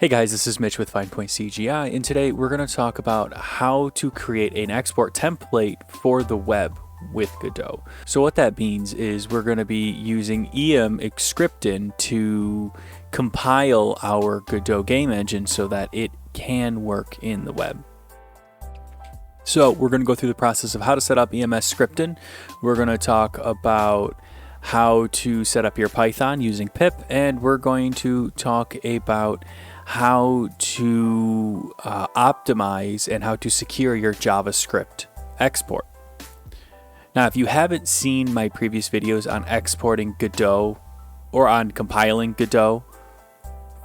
Hey guys, this is Mitch with FinePoint CGI, and today we're going to talk about how to create an export template for the web with Godot. So what that means is we're going to be using Emscripten to compile our Godot game engine so that it can work in the web. So we're going to go through the process of how to set up Emscripten. We're going to talk about how to set up your Python using pip, and we're going to talk about how to optimize and how to secure your JavaScript export. Now, if you haven't seen my previous videos on exporting Godot or on compiling Godot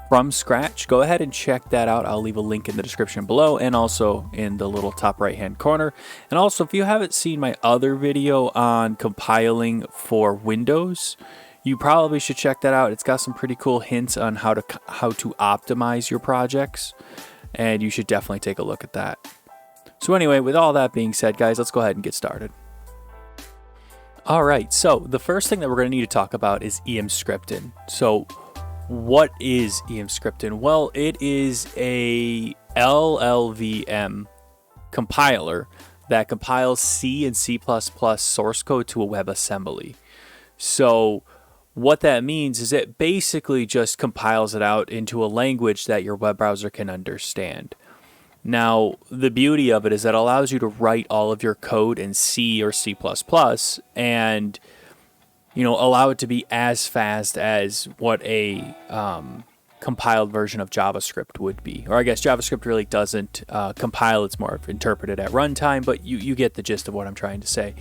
from scratch, go ahead and check that out. I'll leave a link in the description below and also in the little top right hand corner. And also, if you haven't seen my other video on compiling for Windows, you probably should check that out. It's got some pretty cool hints on how to optimize your projects, and you should definitely take a look at that. So anyway, with all that being said, guys, let's go ahead and get started. All right, so the first thing that we're going to need to talk about is Emscripten. So what is Emscripten? Well, it is a LLVM compiler that compiles C and C++ source code to a WebAssembly. So what that means is it basically just compiles it out into a language that your web browser can understand. Now, the beauty of it is that it allows you to write all of your code in C or C++ and, allow it to be as fast as what a compiled version of JavaScript would be. Or I guess JavaScript really doesn't compile, it's more of interpreted at runtime, but you get the gist of what I'm trying to say.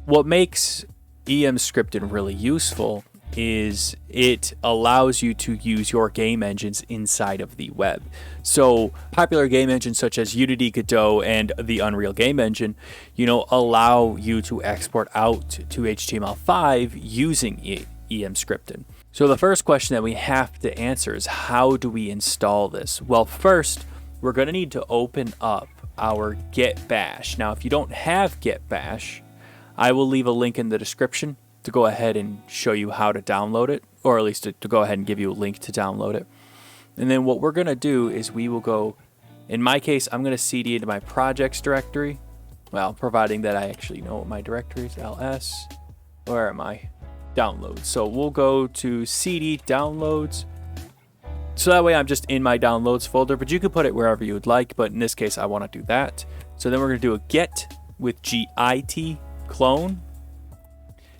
What makes Emscripten really useful is it allows you to use your game engines inside of the web. So popular game engines such as Unity, Godot, and the Unreal Game Engine, allow you to export out to HTML5 using Emscripten. So the first question that we have to answer is, how do we install this? Well, first, we're going to need to open up our Get Bash. Now, if you don't have Get Bash, I will leave a link in the description to go ahead and show you how to download it, or at least to go ahead and give you a link to download it. And then what we're going to do is we will go, in my case, I'm going to cd into my projects directory. Well, providing that I actually know what my directory is, ls, where am I? Downloads. So we'll go to cd downloads. So that way I'm just in my downloads folder, but you can put it wherever you would like. But in this case, I want to do that. So then we're going to do a get with git clone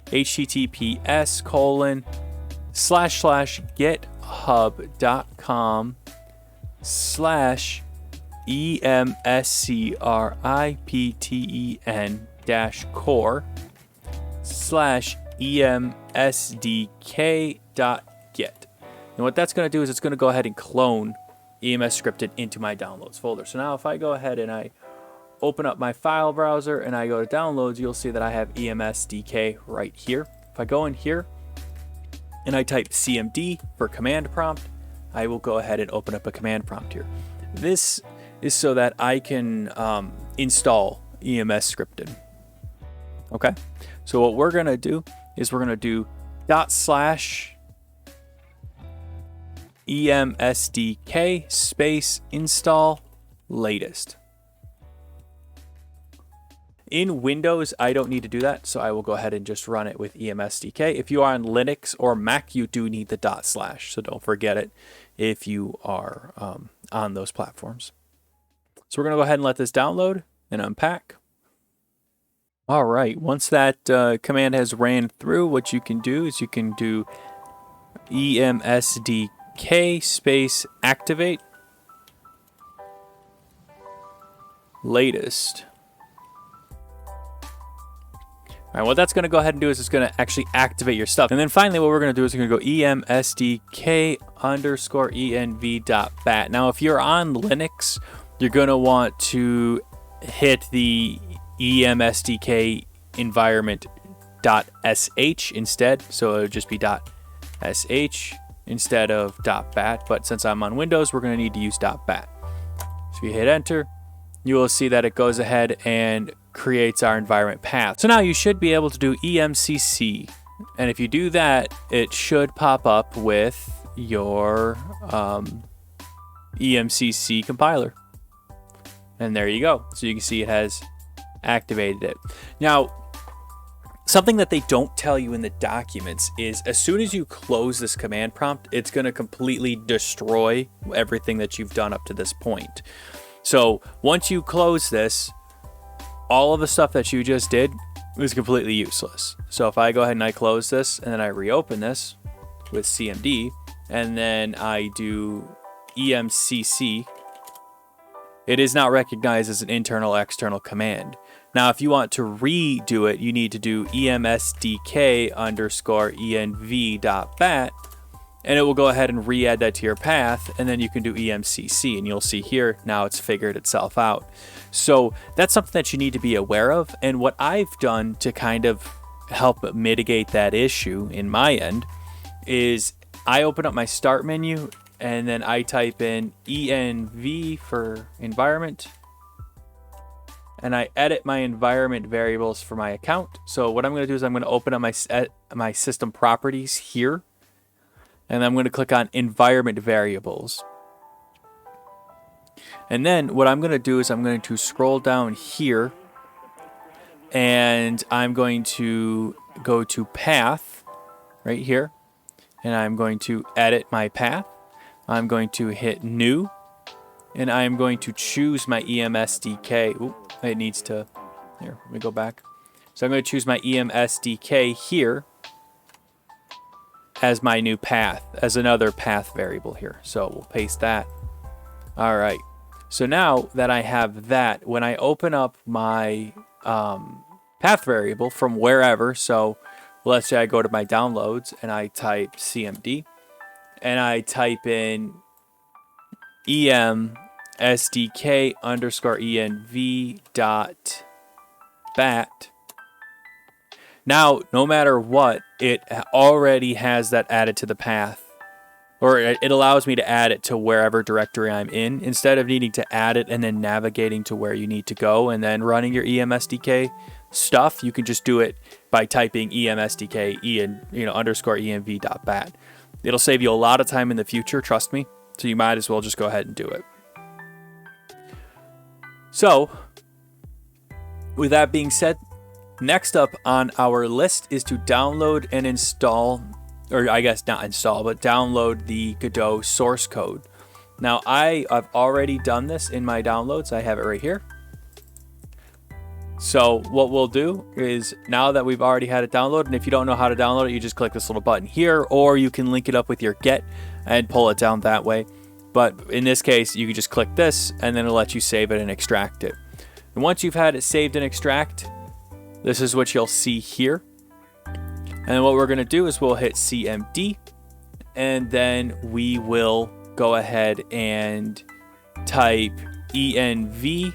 https://github.com/emscripten-core/emsdk.get. And what that's going to do is it's going to go ahead and clone Emscripten into my downloads folder. So now if I go ahead and I open up my file browser and I go to downloads, you'll see that I have emsdk right here. If I go in here and I type cmd for command prompt, I will go ahead and open up a command prompt here. This is so that I can install Emscripten. Okay, so what we're going to do is we're going to do /emsdk space install latest. In Windows, I don't need to do that, so I will go ahead and just run it with emsdk. If you are on Linux or Mac, you do need the // so don't forget it if you are on those platforms. So we're going to go ahead and let this download and unpack. All right, once that command has ran through, what you can do is you can do emsdk space activate latest. All right, what that's going to go ahead and do is it's going to actually activate your stuff. And then finally, what we're going to do is we're going to go emsdk_env.bat. Now, if you're on Linux, you're going to want to hit the emsdk environment.sh instead. So it would just be .sh instead of .bat. But since I'm on Windows, we're going to need to use .bat. So you hit enter, you will see that it goes ahead and creates our environment path. So now you should be able to do emcc, and if you do that, it should pop up with your emcc compiler. And there you go. So you can see it has activated it. Now, something that they don't tell you in the documents is as soon as you close this command prompt, it's going to completely destroy everything that you've done up to this point. So once you close this, all of the stuff that you just did is completely useless. So if I go ahead and I close this and then I reopen this with CMD and then I do emcc, it is not recognized as an internal external command. Now, if you want to redo it, you need to do emsdk_env.bat, and it will go ahead and re-add that to your path, and then you can do emcc, and you'll see here, now it's figured itself out. So that's something that you need to be aware of, and what I've done to kind of help mitigate that issue in my end is I open up my start menu, and then I type in env for environment, and I edit my environment variables for my account. So what I'm going to do is I'm going to open up my system properties here, and I'm going to click on environment variables. And then what I'm going to do is I'm going to scroll down here, and I'm going to go to path right here, and I'm going to edit my path. I'm going to hit new, and I'm going to choose my emsdk. Oop, it needs to, here, let me go back. So I'm going to choose my emsdk here as my new path, as another path variable here. So we'll paste that. All right. So now that I have that, when I open up my path variable from wherever, so let's say I go to my downloads and I type CMD and I type in emsdk_env.bat. Now, no matter what, it already has that added to the path, or it allows me to add it to wherever directory I'm in, instead of needing to add it and then navigating to where you need to go and then running your emsdk stuff. You can just do it by typing emsdk_env.bat. It'll save you a lot of time in the future, trust me. So you might as well just go ahead and do it. So, with that being said, next up on our list is to download and install, or I guess not install, but download the Godot source code. Now, I've already done this in my downloads. I have it right here. So what we'll do is, now that we've already had it downloaded, and if you don't know how to download it, you just click this little button here, or you can link it up with your Get and pull it down that way. But in this case, you can just click this, and then it'll let you save it and extract it. And once you've had it saved and extract, this is what you'll see here. And what we're going to do is we'll hit CMD, and then we will go ahead and type env,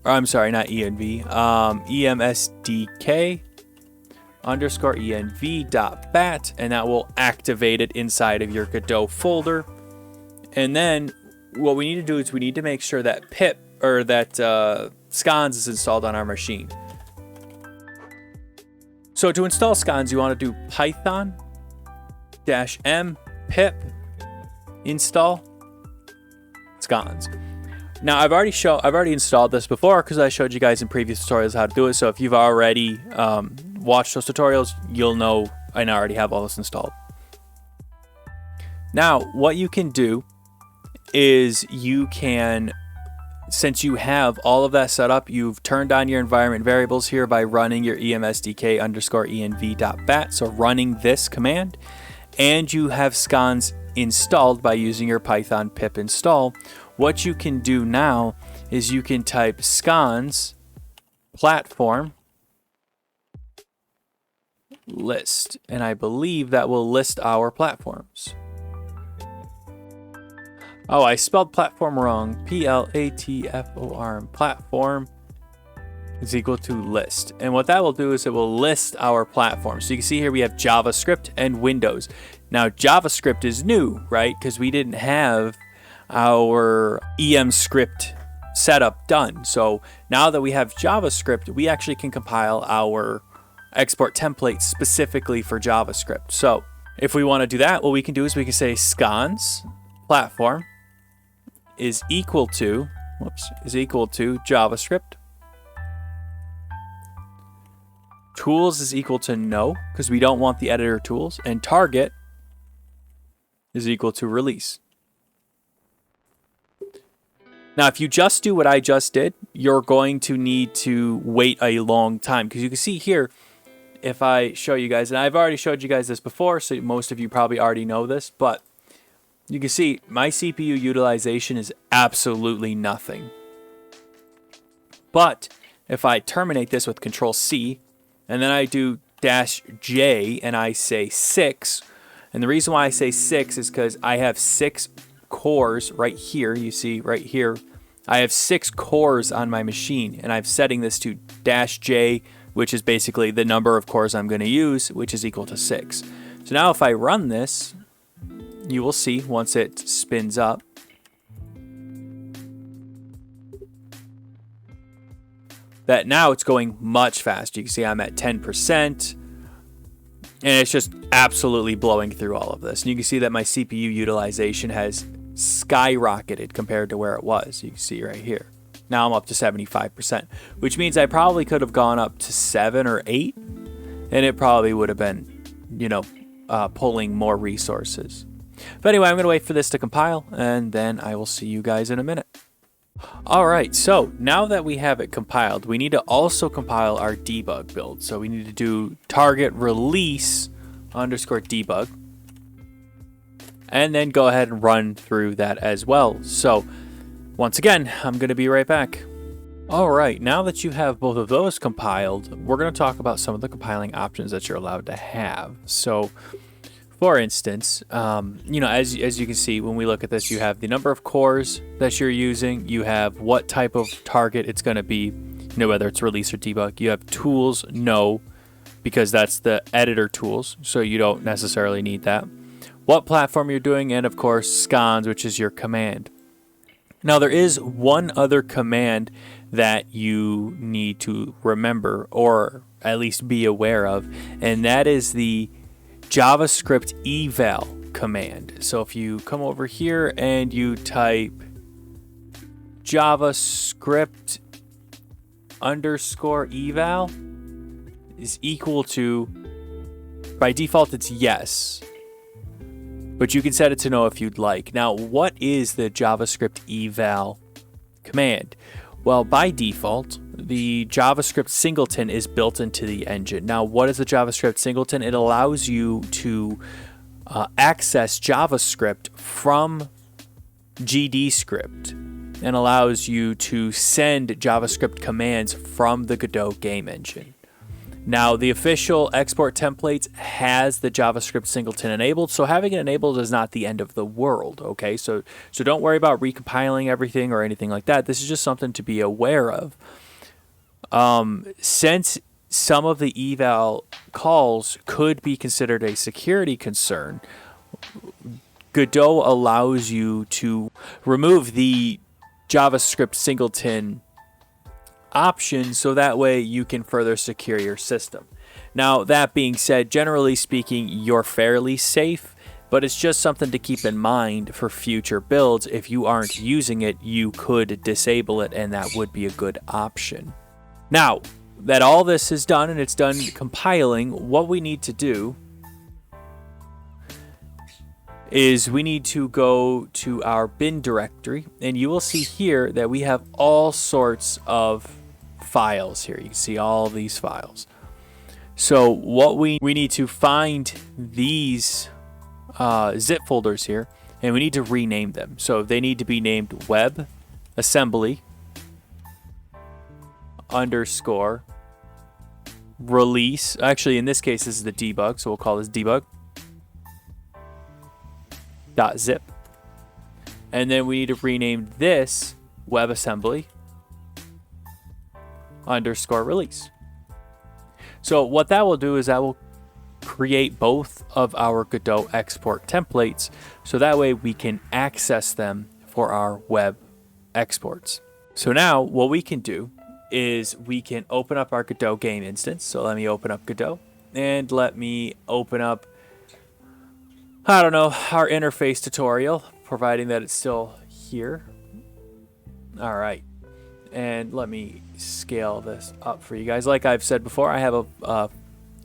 or I'm sorry, not env, emsdk_env.bat, and that will activate it inside of your Godot folder. And then what we need to do is we need to make sure that pip, or that Scons is installed on our machine. So to install Scons, you want to do python-m pip install Scons. Now I've already installed this before because I showed you guys in previous tutorials how to do it. So if you've already watched those tutorials, you'll know I already have all this installed. Now what you can do is you can, since you have all of that set up, you've turned on your environment variables here by running your emsdk_env.bat, so running this command, and you have Scons installed by using your python pip install. What you can do now is you can type Scons platform list, and I believe that will list our platforms. Oh, I spelled platform wrong. Platform. Platform is equal to list. And what that will do is it will list our platforms. So you can see here we have JavaScript and Windows. Now JavaScript is new, right? Because we didn't have our Emscript setup done. So now that we have JavaScript, we actually can compile our export template specifically for JavaScript. So if we want to do that, what we can do is we can say Scons platform is equal to, JavaScript. Tools is equal to no, because we don't want the editor tools. And target is equal to release. Now, if you just do what I just did, you're going to need to wait a long time, because you can see here, if I show you guys, and I've already showed you guys this before, so most of you probably already know this, but you can see my CPU utilization is absolutely nothing. But if I terminate this with Control C, and then I do -J and I say 6, and the reason why I say 6 is because I have 6 cores right here. You see right here, I have 6 cores on my machine, and I'm setting this to -J, which is basically the number of cores I'm going to use, which is equal to 6. So now if I run this, you will see once it spins up, that now it's going much faster. You can see I'm at 10%, and it's just absolutely blowing through all of this. And you can see that my CPU utilization has skyrocketed compared to where it was. You can see right here. Now I'm up to 75%, which means I probably could have gone up to 7 or 8, and it probably would have been, pulling more resources. But anyway, I'm going to wait for this to compile, and then I will see you guys in a minute. All right, so now that we have it compiled, we need to also compile our debug build. So we need to do target release _debug, and then go ahead and run through that as well. So once again, I'm going to be right back. All right, now that you have both of those compiled, we're going to talk about some of the compiling options that you're allowed to have. So for instance, as you can see, when we look at this, you have the number of cores that you're using. You have what type of target it's going to be, whether it's release or debug. You have tools, no, because that's the editor tools, so you don't necessarily need that. What platform you're doing, and of course, Scons, which is your command. Now, there is one other command that you need to remember, or at least be aware of, and that is the JavaScript eval command. So if you come over here and you type JavaScript _eval is equal to, by default it's yes, but you can set it to no if you'd like. Now, what is the JavaScript eval command? Well, by default, the JavaScript Singleton is built into the engine. Now, what is the JavaScript Singleton? It allows you to access JavaScript from GDScript and allows you to send JavaScript commands from the Godot game engine. Now, the official export templates has the JavaScript Singleton enabled, so having it enabled is not the end of the world, okay? So don't worry about recompiling everything or anything like that. This is just something to be aware of. Since some of the eval calls could be considered a security concern, Godot allows you to remove the JavaScript Singleton option, so that way you can further secure your system. Now, that being said, generally speaking, you're fairly safe, but it's just something to keep in mind for future builds. If you aren't using it, you could disable it, and that would be a good option. Now that all this is done and it's done compiling, what we need to do is we need to go to our bin directory, and you will see here that we have all sorts of files here. You can see all these files. So what we need to find these zip folders here, and we need to rename them. So they need to be named web assembly _ release. Actually, in this case, this is the debug, so we'll call this debug.zip. And then we need to rename this WebAssembly _release. So what that will do is that will create both of our Godot export templates, so that way we can access them for our web exports. So now what we can do is we can open up our Godot game instance. So let me open up Godot, and let me open up, I don't know, our interface tutorial, providing that it's still here. All right. And let me scale this up for you guys. Like I've said before, I have a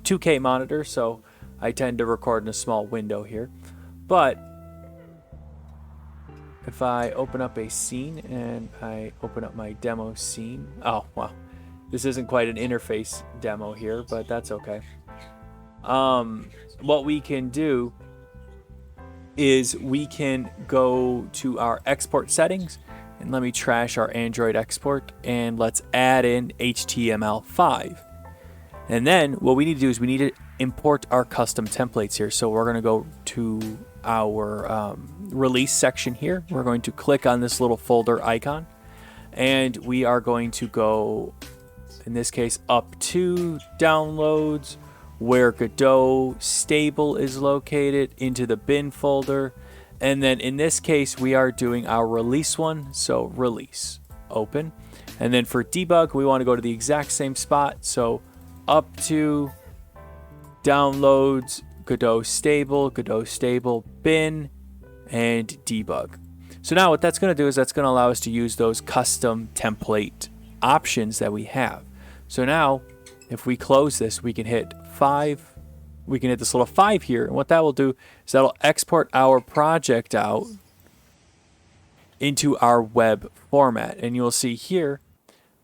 2K monitor, so I tend to record in a small window here. But if I open up a scene and I open up my demo scene, oh, wow. This isn't quite an interface demo here, but that's okay. What we can do is we can go to our export settings, and let me trash our Android export, and let's add in HTML5. And then what we need to do is we need to import our custom templates here. So we're going to go to our release section here. We're going to click on this little folder icon, and we are going to go, in this case, up to downloads, where Godot stable is located, into the bin folder. And then in this case, we are doing our release one. So release, open. And then for debug, we want to go to the exact same spot. So up to downloads, Godot stable, bin, and debug. So now what that's going to do is that's going to allow us to use those custom template options that we have. So now if we close this, we can hit 5. We can hit this little 5 here. And what that will do is that'll export our project out into our web format. And you'll see here,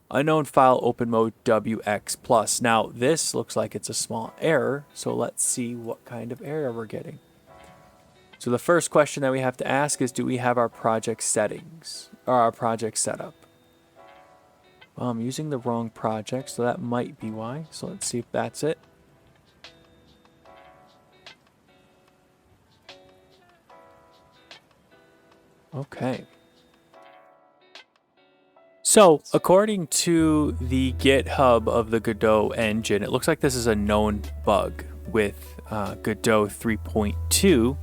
unknown file open mode WX plus. Now this looks like it's a small error. So let's see what kind of error we're getting. So the first question that we have to ask is, do we have our project settings or our project setup? Well, I'm using the wrong project, so that might be why. So let's see if that's it. Okay. So according to the GitHub of the Godot engine, it looks like this is a known bug with Godot 3.2.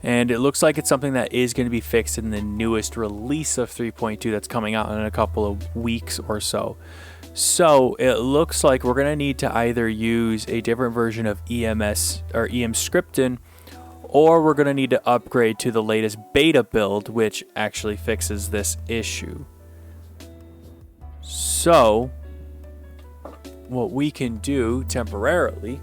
And it looks like it's something that is going to be fixed in the newest release of 3.2 that's coming out in a couple of weeks or so. So it looks like we're going to need to either use a different version of EMS or Emscripten, or we're going to need to upgrade to the latest beta build, which actually fixes this issue. So what we can do temporarily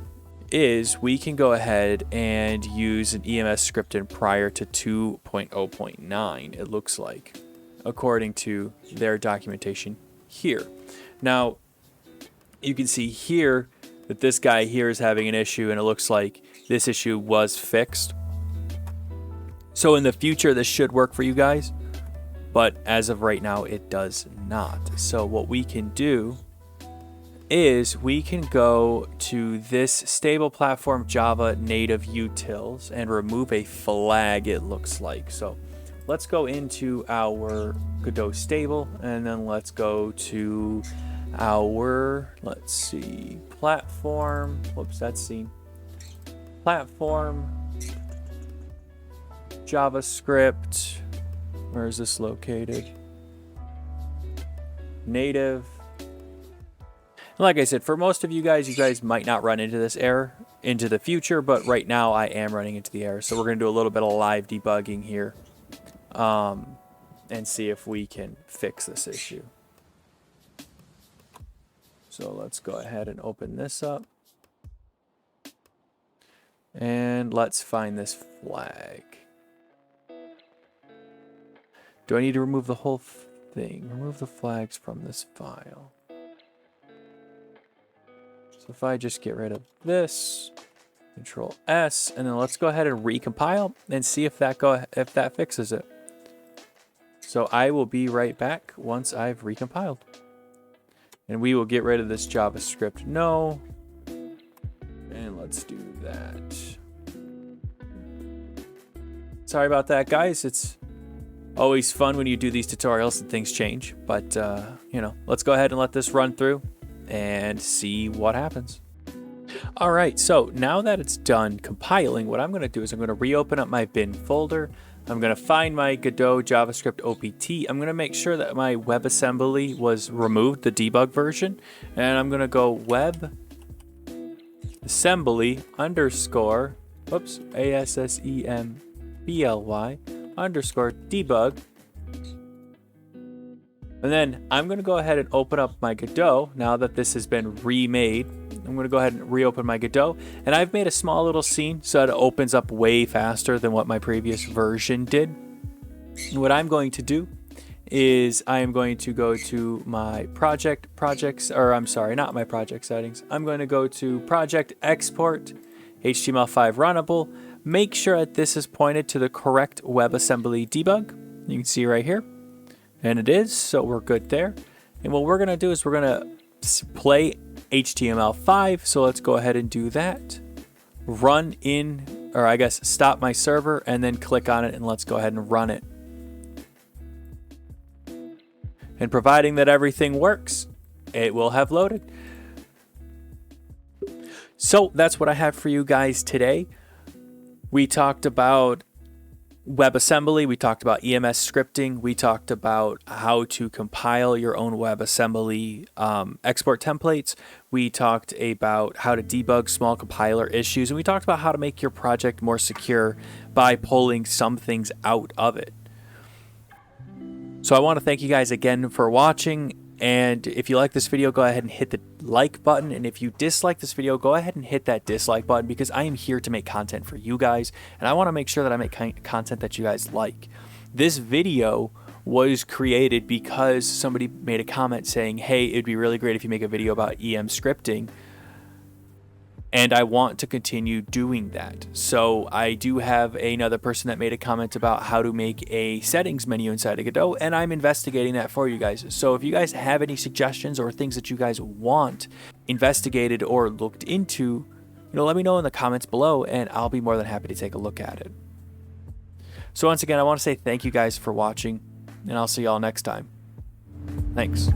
is we can go ahead and use an Emscripten prior to 2.0.9, it looks like, according to their documentation here. Now, you can see here that this guy here is having an issue, and it looks like this issue was fixed. So in the future, this should work for you guys, but as of right now, it does not. So what we can do is we can go to this stable platform Java native utils and remove a flag, it looks like. So let's go into our Godot stable, and then let's go to our, let's see, platform. Whoops, that's scene. Platform, JavaScript. Where is this located? Native. Like I said, for most of you guys might not run into this error into the future, but right now I am running into the error. So we're going to do a little bit of live debugging here and see if we can fix this issue. So let's go ahead and open this up. And let's find this flag. Do I need to remove the whole thing? Remove the flags from this file. So if I just get rid of this, Control S, and then let's go ahead and recompile and see if that fixes it. So I will be right back once I've recompiled. And we will get rid of this JavaScript no. And let's do that. Sorry about that, guys. It's always fun when you do these tutorials and things change. But, you know, let's go ahead and let this run through and see what happens. All right, so now that it's done compiling, what I'm going to do is I'm going to reopen up my bin folder. I'm going to find my Godot JavaScript OPT. I'm going to make sure that my WebAssembly was removed, the debug version. And I'm going to go WebAssembly underscore, whoops, ASSEMBLY underscore debug. And then I'm going to go ahead and open up my Godot. Now that this has been remade, I'm going to go ahead and reopen my Godot. And I've made a small little scene so that it opens up way faster than what my previous version did. And what I'm going to do is I am going to go to my projects, or I'm sorry, not my project settings. I'm going to go to project export, HTML5 runnable. Make sure that this is pointed to the correct WebAssembly debug. You can see right here. And it is, so we're good there. And what we're gonna do is we're gonna play HTML5. So let's go ahead and do that. Run in, or I guess stop my server, and then click on it, and let's go ahead and run it. And providing that everything works, it will have loaded. So that's what I have for you guys today. We talked about WebAssembly, we talked about EMS scripting, we talked about how to compile your own WebAssembly export templates, we talked about how to debug small compiler issues, and we talked about how to make your project more secure by pulling some things out of it. So I want to thank you guys again for watching, and if you like this video, go ahead and hit the like button, and if you dislike this video, go ahead and hit that dislike button, because I am here to make content for you guys, and I want to make sure that I make content that you guys like. This video was created because somebody made a comment saying, hey, it'd be really great if you make a video about Emscripten, and I want to continue doing that. So I do have another person that made a comment about how to make a settings menu inside of Godot, and I'm investigating that for you guys. So if you guys have any suggestions or things that you guys want investigated or looked into, let me know in the comments below, and I'll be more than happy to take a look at it. So once again, I want to say thank you guys for watching, and I'll see y'all next time. Thanks.